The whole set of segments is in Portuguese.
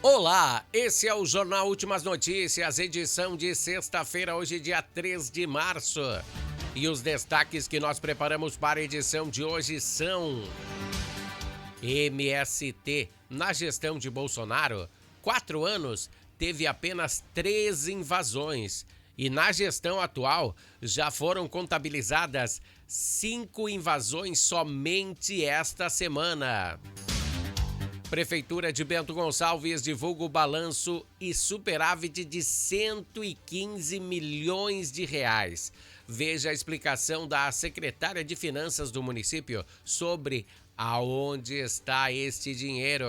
Olá, esse é o Jornal Últimas Notícias, edição de sexta-feira, hoje dia 3 de março. E os destaques que nós preparamos para a edição de hoje são: MST, na gestão de Bolsonaro, 4 anos, teve apenas 3 invasões. E na gestão atual, já foram contabilizadas 5 invasões somente esta semana. Prefeitura de Bento Gonçalves divulga o balanço e superávit de 115 milhões de reais. Veja a explicação da secretária de Finanças do município sobre aonde está este dinheiro.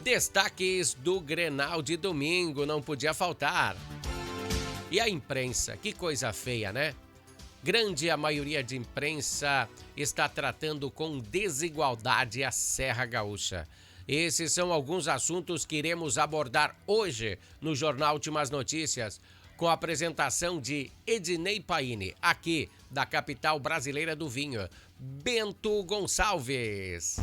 Destaques do Grenal de domingo, não podia faltar. E a imprensa, que coisa feia, né? A maioria de imprensa está tratando com desigualdade a Serra Gaúcha. Esses são alguns assuntos que iremos abordar hoje no Jornal Últimas Notícias, com a apresentação de Ednei Paine, aqui da capital brasileira do vinho, Bento Gonçalves.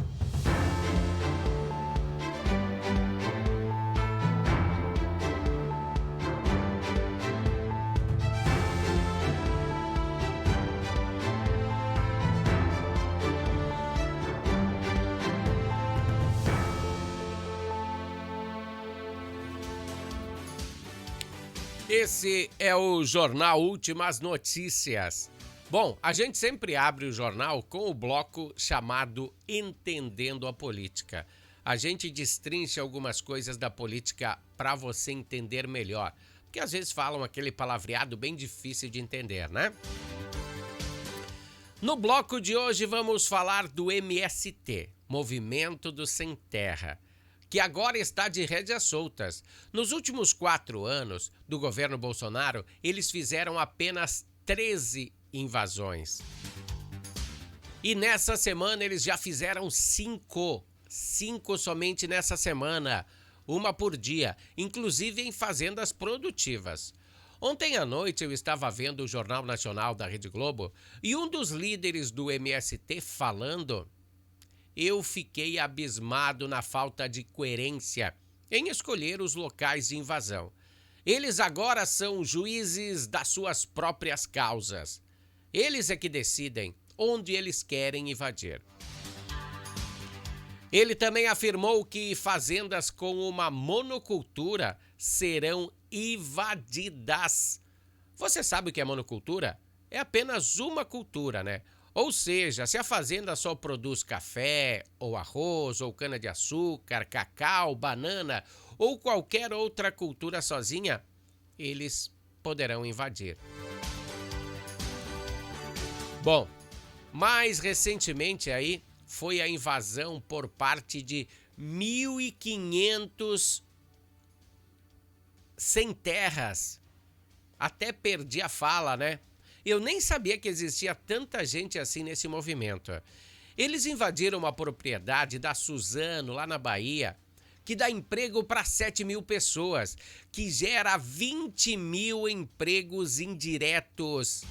Esse é o Jornal Últimas Notícias. Bom, a gente sempre abre o jornal com o bloco chamado Entendendo a Política. A gente destrincha algumas coisas da política para você entender melhor, porque às vezes falam aquele palavreado bem difícil de entender, né? No bloco de hoje vamos falar do MST, Movimento do Sem Terra, que agora está de rédeas soltas. Nos últimos 4 anos do governo Bolsonaro, eles fizeram apenas 13 invasões. E nessa semana eles já fizeram 5. 5 somente nessa semana. Uma por dia, inclusive em fazendas produtivas. Ontem à noite eu estava vendo o Jornal Nacional da Rede Globo e um dos líderes do MST falando. Eu fiquei abismado na falta de coerência em escolher os locais de invasão. Eles agora são juízes das suas próprias causas. Eles é que decidem onde eles querem invadir. Ele também afirmou que fazendas com uma monocultura serão invadidas. Você sabe o que é monocultura? É apenas uma cultura, né? Ou seja, se a fazenda só produz café, ou arroz, ou cana-de-açúcar, cacau, banana, ou qualquer outra cultura sozinha, eles poderão invadir. Bom, mais recentemente aí foi a invasão por parte de 1.500 sem terras. Até perdi a fala, né? Eu nem sabia que existia tanta gente assim nesse movimento. Eles invadiram uma propriedade da Suzano, lá na Bahia, que dá emprego para 7.000 pessoas, que gera 20.000 empregos indiretos.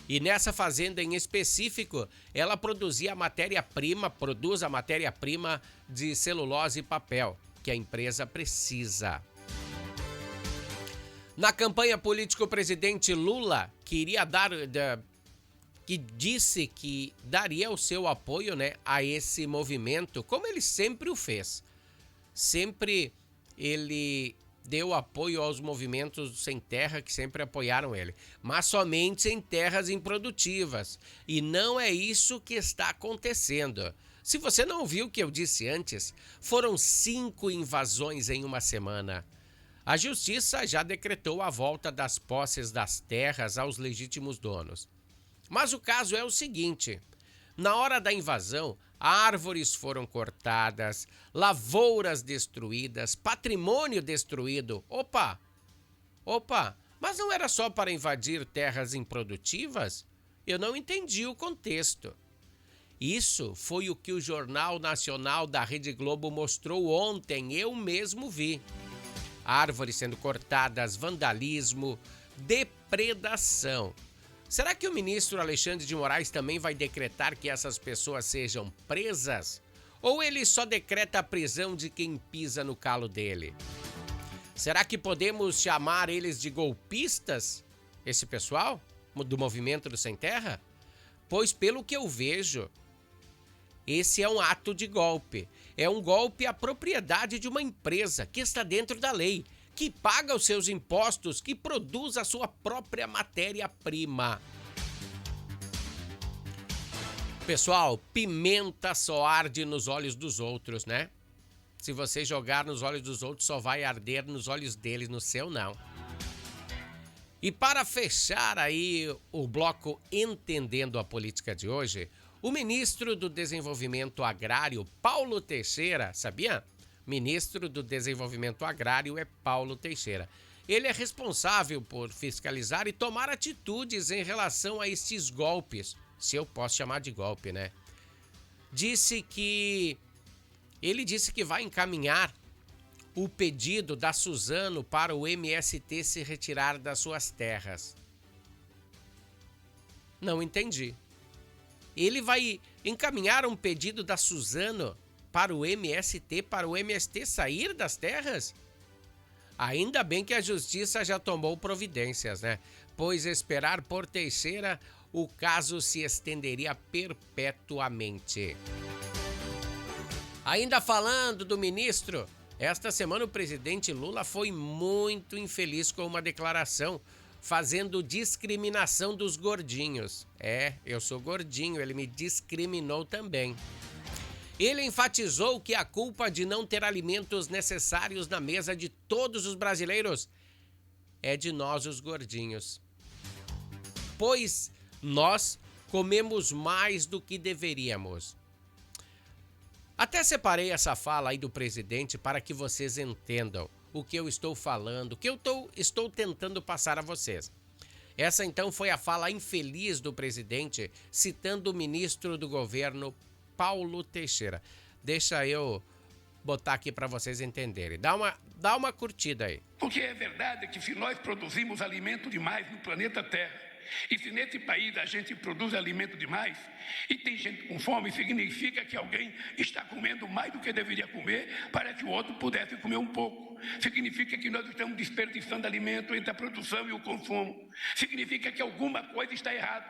E nessa fazenda em específico, ela produz a matéria-prima de celulose e papel, que a empresa precisa. Na campanha política, o presidente Lula que disse que daria o seu apoio, né, a esse movimento, como ele sempre o fez. Sempre ele deu apoio aos movimentos sem terra que sempre apoiaram ele, mas somente em terras improdutivas. E não é isso que está acontecendo. Se você não viu o que eu disse antes, foram 5 invasões em uma semana. A justiça já decretou a volta das posses das terras aos legítimos donos. Mas o caso é o seguinte: na hora da invasão, árvores foram cortadas, lavouras destruídas, patrimônio destruído. Opa, mas não era só para invadir terras improdutivas? Eu não entendi o contexto. Isso foi o que o Jornal Nacional da Rede Globo mostrou ontem, eu mesmo vi. Árvores sendo cortadas, vandalismo, depredação. Será que o ministro Alexandre de Moraes também vai decretar que essas pessoas sejam presas? Ou ele só decreta a prisão de quem pisa no calo dele? Será que podemos chamar eles de golpistas, esse pessoal do movimento do Sem Terra? Pois pelo que eu vejo, esse é um ato de golpe. É um golpe à propriedade de uma empresa que está dentro da lei, que paga os seus impostos, que produz a sua própria matéria-prima. Pessoal, pimenta só arde nos olhos dos outros, né? Se você jogar nos olhos dos outros, só vai arder nos olhos deles, no seu não. E para fechar aí o bloco Entendendo a Política de hoje, o ministro do Desenvolvimento Agrário, Paulo Teixeira, sabia? Ministro do Desenvolvimento Agrário é Paulo Teixeira. Ele é responsável por fiscalizar e tomar atitudes em relação a estes golpes, se eu posso chamar de golpe, né? Ele disse que vai encaminhar o pedido da Suzano para o MST se retirar das suas terras. Não entendi. Ele vai encaminhar um pedido da Suzano para o MST sair das terras? Ainda bem que a justiça já tomou providências, né? Pois esperar por Teixeira, o caso se estenderia perpetuamente. Ainda falando do ministro, esta semana o presidente Lula foi muito infeliz com uma declaração fazendo discriminação dos gordinhos. Eu sou gordinho, ele me discriminou também. Ele enfatizou que a culpa de não ter alimentos necessários na mesa de todos os brasileiros é de nós, os gordinhos. Pois nós comemos mais do que deveríamos. Até separei essa fala aí do presidente para que vocês entendam o que eu estou falando, o que eu estou tentando passar a vocês. Essa então foi a fala infeliz do presidente, citando o ministro do governo, Paulo Teixeira. Deixa eu botar aqui para vocês entenderem. Dá uma curtida aí. Porque é verdade que se nós produzimos alimento demais no planeta Terra, e se nesse país a gente produz alimento demais e tem gente com fome, significa que alguém está comendo mais do que deveria comer para que o outro pudesse comer um pouco. Significa que nós estamos desperdiçando alimento entre a produção e o consumo. Significa que alguma coisa está errada.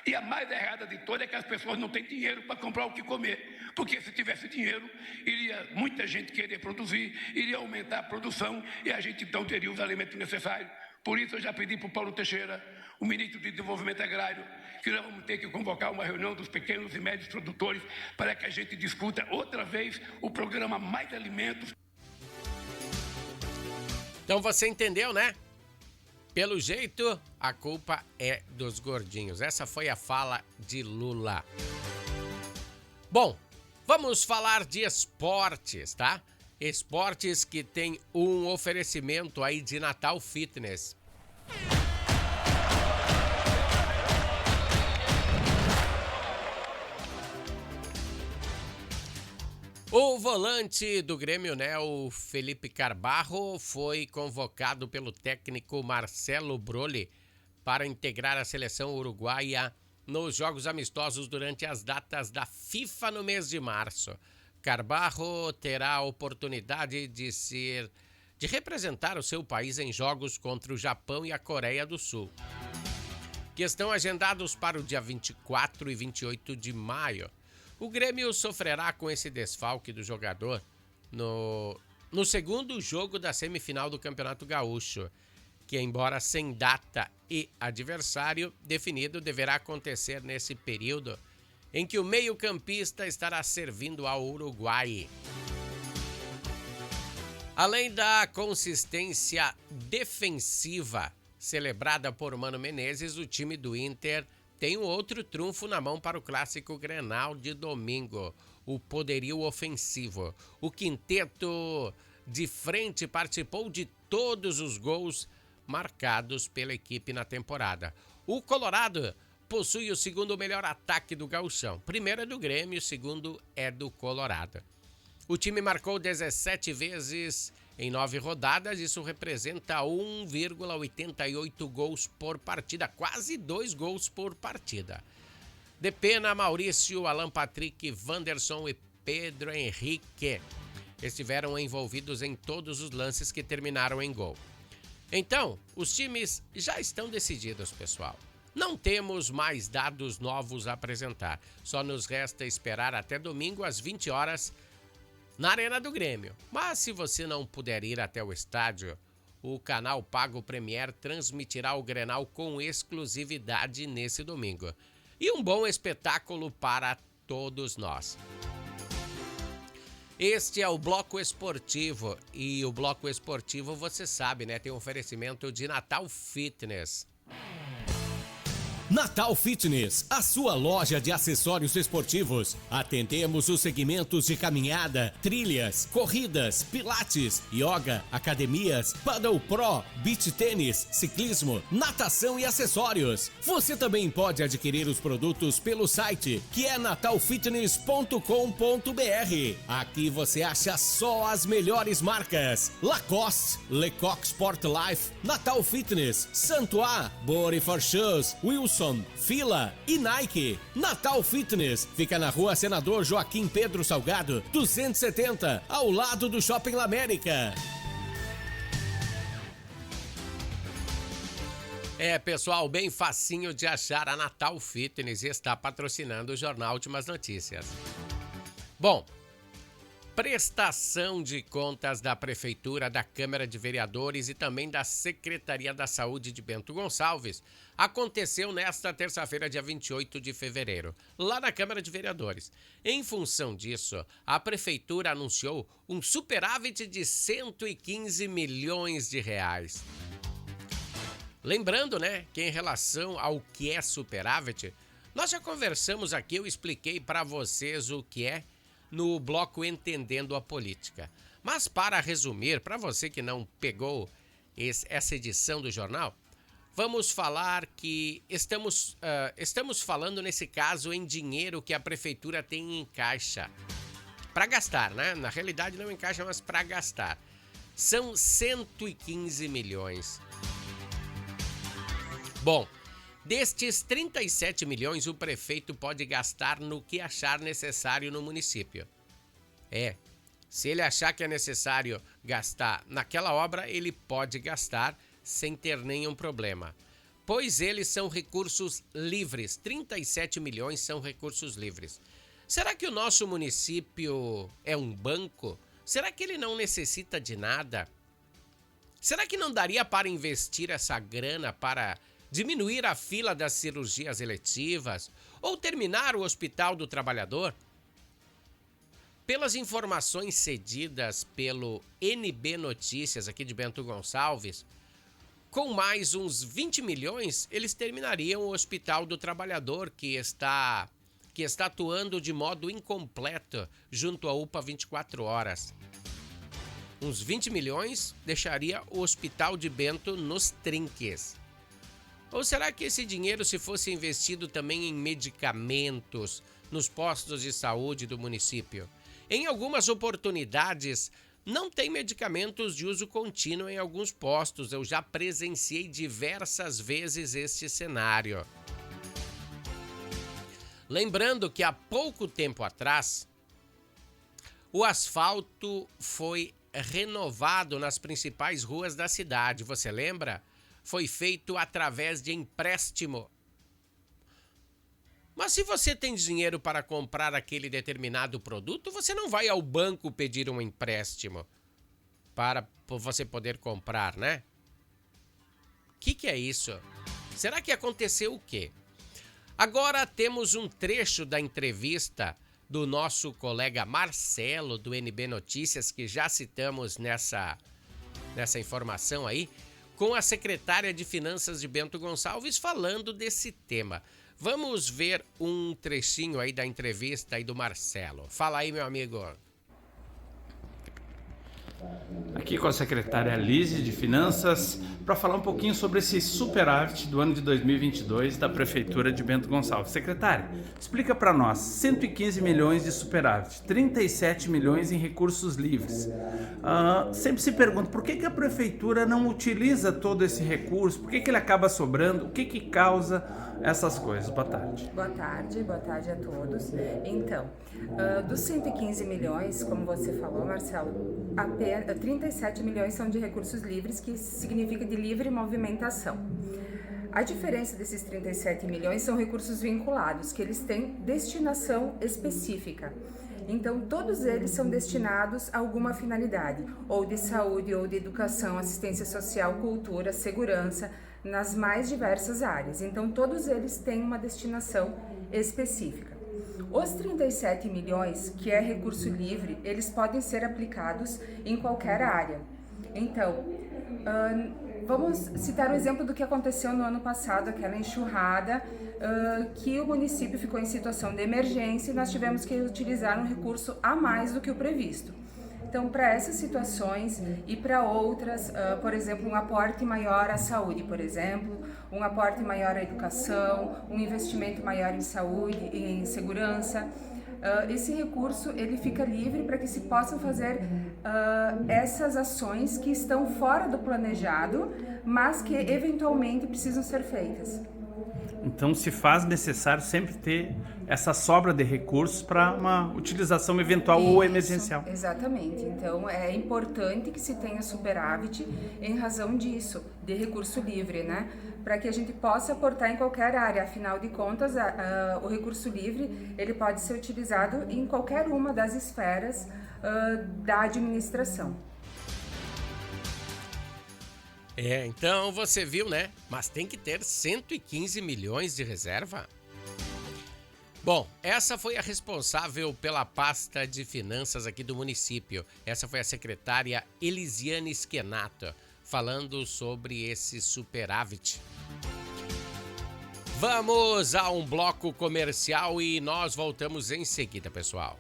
E a mais errada de todas é que as pessoas não têm dinheiro para comprar o que comer. Porque se tivesse dinheiro, iria muita gente querer produzir, iria aumentar a produção e a gente então teria os alimentos necessários. Por isso eu já pedi para o Paulo Teixeira, o ministro de Desenvolvimento Agrário, que nós vamos ter que convocar uma reunião dos pequenos e médios produtores para que a gente discuta outra vez o programa Mais Alimentos. Então você entendeu, né? Pelo jeito, a culpa é dos gordinhos. Essa foi a fala de Lula. Bom, vamos falar de esportes, tá? Esportes que tem um oferecimento aí de Natal Fitness. O volante do Grêmio, né, o Felipe Carbarro, foi convocado pelo técnico Marcelo Brolli para integrar a seleção uruguaia nos jogos amistosos durante as datas da FIFA no mês de março. Carbarro terá a oportunidade de representar o seu país em jogos contra o Japão e a Coreia do Sul, que estão agendados para o dia 24 e 28 de maio. O Grêmio sofrerá com esse desfalque do jogador no segundo jogo da semifinal do Campeonato Gaúcho, que, embora sem data e adversário definido, deverá acontecer nesse período em que o meio-campista estará servindo ao Uruguai. Além da consistência defensiva celebrada por Mano Menezes, o time do Inter tem um outro trunfo na mão para o clássico Grenal de domingo, o poderio ofensivo. O quinteto de frente participou de todos os gols marcados pela equipe na temporada. O Colorado possui o segundo melhor ataque do Gauchão. Primeiro é do Grêmio, segundo é do Colorado. O time marcou 17 vezes em 9 rodadas, isso representa 1,88 gols por partida, quase 2 gols por partida. Depena, Maurício, Alan Patrick, Wanderson e Pedro Henrique estiveram envolvidos em todos os lances que terminaram em gol. Então, os times já estão decididos, pessoal. Não temos mais dados novos a apresentar. Só nos resta esperar até domingo às 20 horas na Arena do Grêmio. Mas se você não puder ir até o estádio, o canal Pago Premier transmitirá o Grenal com exclusividade nesse domingo. E um bom espetáculo para todos nós. Este é o Bloco Esportivo. E o Bloco Esportivo, você sabe, né? Tem um oferecimento de Natal Fitness. Natal Fitness, a sua loja de acessórios esportivos. Atendemos os segmentos de caminhada, trilhas, corridas, pilates, yoga, academias, paddle pro, beach tênis, ciclismo, natação e acessórios. Você também pode adquirir os produtos pelo site, que é natalfitness.com.br. Aqui você acha só as melhores marcas: Lacoste, Lecoq Sport Life, Natal Fitness, Santois, Body for Shoes, Wilson, Fila e Nike. Natal Fitness fica na Rua Senador Joaquim Pedro Salgado, 270, ao lado do Shopping La América. Pessoal, bem facinho de achar. A Natal Fitness está patrocinando o Jornal Últimas Notícias. Bom, prestação de contas da Prefeitura, da Câmara de Vereadores e também da Secretaria da Saúde de Bento Gonçalves aconteceu nesta terça-feira, dia 28 de fevereiro, lá na Câmara de Vereadores. Em função disso, a Prefeitura anunciou um superávit de 115 milhões de reais. Lembrando, né, que em relação ao que é superávit, nós já conversamos aqui, eu expliquei para vocês o que é no bloco Entendendo a Política. Mas para resumir, para você que não pegou essa edição do jornal, vamos falar que estamos falando nesse caso em dinheiro que a Prefeitura tem em caixa. Para gastar, né? Na realidade não em caixa, mas para gastar. São 115 milhões. Bom, destes 37 milhões, o prefeito pode gastar no que achar necessário no município. Se ele achar que é necessário gastar naquela obra, ele pode gastar sem ter nenhum problema. Pois eles são recursos livres. 37 milhões são recursos livres. Será que o nosso município é um banco? Será que ele não necessita de nada? Será que não daria para investir essa grana para diminuir a fila das cirurgias eletivas ou terminar o Hospital do Trabalhador? Pelas informações cedidas pelo NB Notícias aqui de Bento Gonçalves, com mais uns 20 milhões, eles terminariam o Hospital do Trabalhador, que está atuando de modo incompleto junto à UPA 24 horas. Uns 20 milhões deixaria o Hospital de Bento nos trinques. Ou será que esse dinheiro, se fosse investido também em medicamentos, nos postos de saúde do município? Em algumas oportunidades, não tem medicamentos de uso contínuo em alguns postos. Eu já presenciei diversas vezes este cenário. Lembrando que há pouco tempo atrás, o asfalto foi renovado nas principais ruas da cidade. Você lembra? Foi feito através de empréstimo. Mas se você tem dinheiro para comprar aquele determinado produto, você não vai ao banco pedir um empréstimo para você poder comprar, né? O que é isso? Será que aconteceu o quê? Agora temos um trecho da entrevista do nosso colega Marcelo, do NB Notícias, que já citamos nessa informação aí, com a secretária de Finanças de Bento Gonçalves falando desse tema. Vamos ver um trechinho aí da entrevista aí do Marcelo. Fala aí, meu amigo. Aqui com a secretária Lise de Finanças para falar um pouquinho sobre esse superávit do ano de 2022 da Prefeitura de Bento Gonçalves. Secretária, explica para nós, 115 milhões de superávit, 37 milhões em recursos livres. Sempre se pergunta por que a Prefeitura não utiliza todo esse recurso, por que ele acaba sobrando, o que causa essas coisas. Boa tarde. Boa tarde a todos. Então, dos 115 milhões, como você falou, Marcelo, apenas 37 milhões são de recursos livres, que significa de livre movimentação. A diferença desses 37 milhões são recursos vinculados, que eles têm destinação específica. Então, todos eles são destinados a alguma finalidade, ou de saúde, ou de educação, assistência social, cultura, segurança, nas mais diversas áreas. Então, todos eles têm uma destinação específica. Os 37 milhões, que é recurso livre, eles podem ser aplicados em qualquer área. Então, vamos citar o exemplo do que aconteceu no ano passado, aquela enxurrada, que o município ficou em situação de emergência e nós tivemos que utilizar um recurso a mais do que o previsto. Então, para essas situações e para outras, por exemplo, um aporte maior à saúde, por exemplo, um aporte maior à educação, um investimento maior em saúde e em segurança, esse recurso ele fica livre para que se possam fazer essas ações que estão fora do planejado, mas que eventualmente precisam ser feitas. Então se faz necessário sempre ter essa sobra de recursos para uma utilização eventual ou emergencial. Exatamente. Então é importante que se tenha superávit em razão disso, de recurso livre, né? Para que a gente possa aportar em qualquer área. Afinal de contas, o recurso livre ele pode ser utilizado em qualquer uma das esferas da administração. Então você viu, né? Mas tem que ter 115 milhões de reserva. Bom, essa foi a responsável pela pasta de finanças aqui do município. Essa foi a secretária Elisiane Schenato, falando sobre esse superávit. Vamos a um bloco comercial e nós voltamos em seguida, pessoal.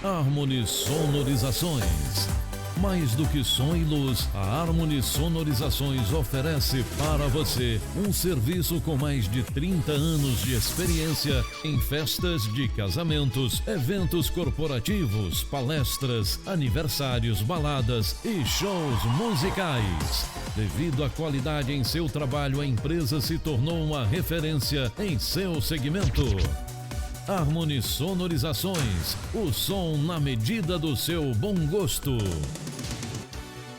Harmony Sonorizações. Mais do que som e luz, a Harmony Sonorizações oferece para você um serviço com mais de 30 anos de experiência em festas de casamentos, eventos corporativos, palestras, aniversários, baladas e shows musicais. Devido à qualidade em seu trabalho, a empresa se tornou uma referência em seu segmento. Harmony Sonorizações, o som na medida do seu bom gosto.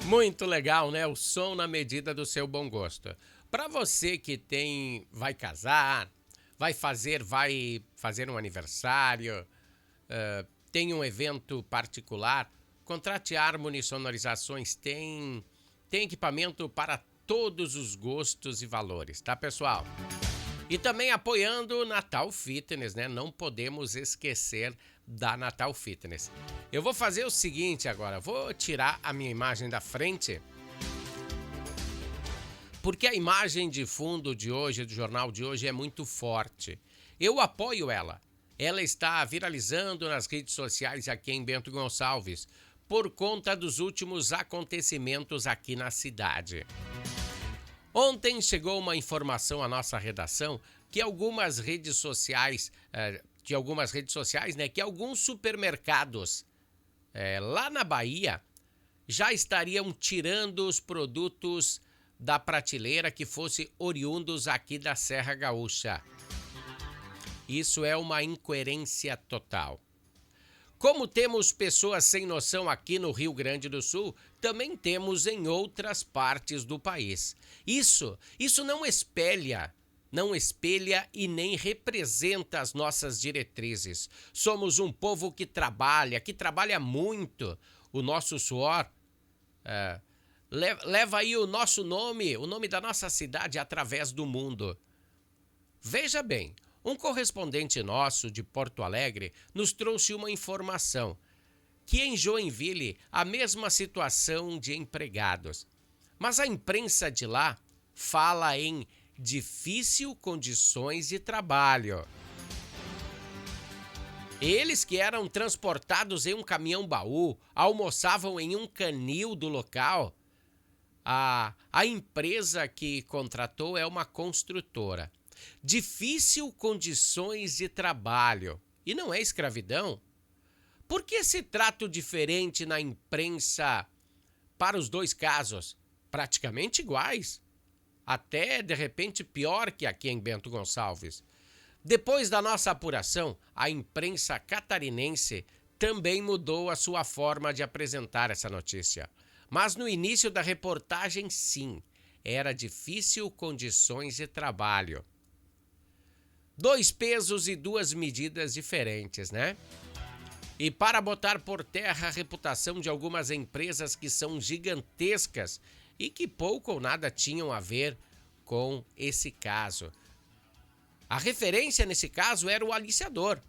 Muito legal, né? O som na medida do seu bom gosto. Para você que vai casar, vai fazer um aniversário, tem um evento particular, contrate Harmony Sonorizações, tem equipamento para todos os gostos e valores, tá, pessoal? E também apoiando o Natal Fitness, né? Não podemos esquecer da Natal Fitness. Eu vou fazer o seguinte agora, vou tirar a minha imagem da frente, porque a imagem de fundo de hoje, do jornal de hoje, é muito forte. Eu apoio ela. Ela está viralizando nas redes sociais aqui em Bento Gonçalves, por conta dos últimos acontecimentos aqui na cidade. Ontem chegou uma informação à nossa redação que algumas redes sociais, que alguns supermercados lá na Bahia já estariam tirando os produtos da prateleira que fossem oriundos aqui da Serra Gaúcha. Isso é uma incoerência total. Como temos pessoas sem noção aqui no Rio Grande do Sul, também temos em outras partes do país. Isso não espelha e nem representa as nossas diretrizes. Somos um povo que trabalha muito. O nosso suor leva aí o nosso nome, o nome da nossa cidade através do mundo. Veja bem, um correspondente nosso de Porto Alegre nos trouxe uma informação que em Joinville a mesma situação de empregados. Mas a imprensa de lá fala em difícil condições de trabalho. Eles que eram transportados em um caminhão-baú, almoçavam em um canil do local. A empresa que contratou é uma construtora. Difícil condições de trabalho. E não é escravidão? Por que esse trato diferente na imprensa para os dois casos? Praticamente iguais. até de repente pior que aqui em Bento Gonçalves. Depois da nossa apuração, a imprensa catarinense também mudou a sua forma de apresentar essa notícia. Mas no início da reportagem, sim, era difícil condições de trabalho. 2 pesos e 2 medidas diferentes, né? E para botar por terra a reputação de algumas empresas que são gigantescas e que pouco ou nada tinham a ver com esse caso. A referência nesse caso era o aliciador.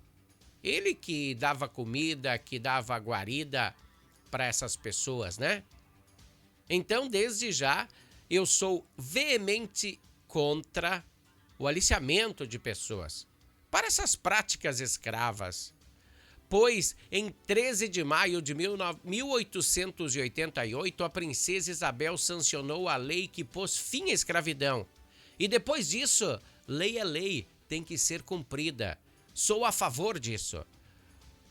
Ele que dava comida, que dava guarida para essas pessoas, né? Então, desde já, eu sou veemente contra o aliciamento de pessoas para essas práticas escravas. Pois, em 13 de maio de 1888, a princesa Isabel sancionou a lei que pôs fim à escravidão. E depois disso, lei é lei, tem que ser cumprida. Sou a favor disso.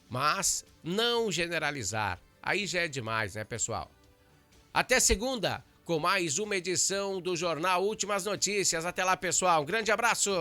Mas não generalizar. Aí já é demais, né, pessoal? Até segunda, com mais uma edição do Jornal Últimas Notícias. Até lá, pessoal. Um grande abraço!